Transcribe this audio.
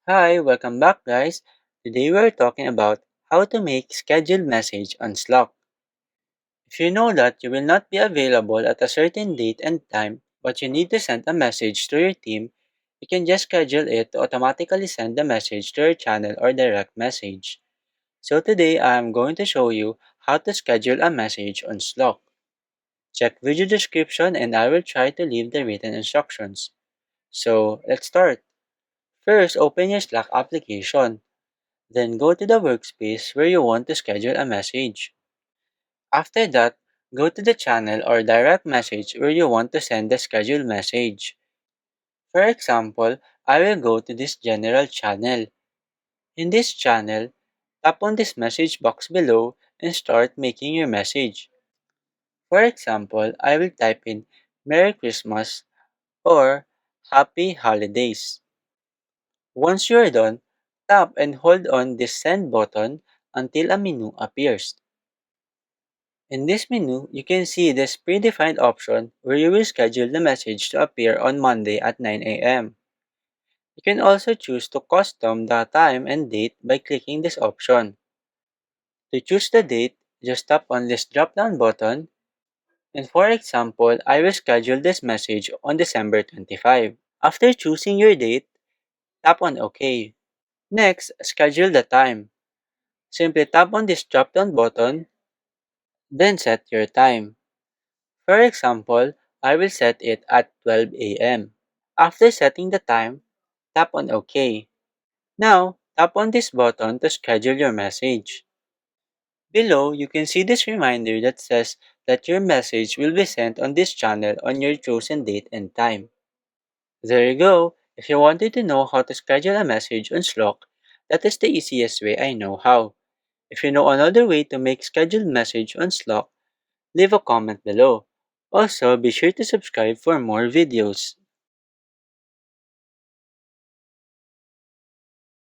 Hi, welcome back guys. Today we're talking about how to make scheduled message on Slack. If you know that you will not be available at a certain date and time, but you need to send a message to your team, you can just schedule it to automatically send the message to your channel or direct message. So today I am going to show you how to schedule a message on Slack. Check video description and I will try to leave the written instructions. So let's start. First, open your Slack application. Then go to the workspace where you want to schedule a message. After that, go to the channel or direct message where you want to send the scheduled message. For example, I will go to this general channel. In this channel, tap on this message box below and start making your message. For example, I will type in Merry Christmas or Happy Holidays. Once you are done, tap and hold on this send button until a menu appears. In this menu, you can see this predefined option where you will schedule the message to appear on Monday at 9 a.m. You can also choose to custom the time and date by clicking this option. To choose the date, just tap on this drop-down button, and for example, I will schedule this message on December 25. After choosing your date, tap on OK. Next, schedule the time. Simply tap on this drop-down button, then set your time. For example, I will set it at 12 a.m. After setting the time, tap on OK. Now, tap on this button to schedule your message. Below, you can see this reminder that says that your message will be sent on this channel on your chosen date and time. There you go. If you wanted to know how to schedule a message on Slack, that is the easiest way I know how. If you know another way to make scheduled message on Slack, leave a comment below. Also, be sure to subscribe for more videos.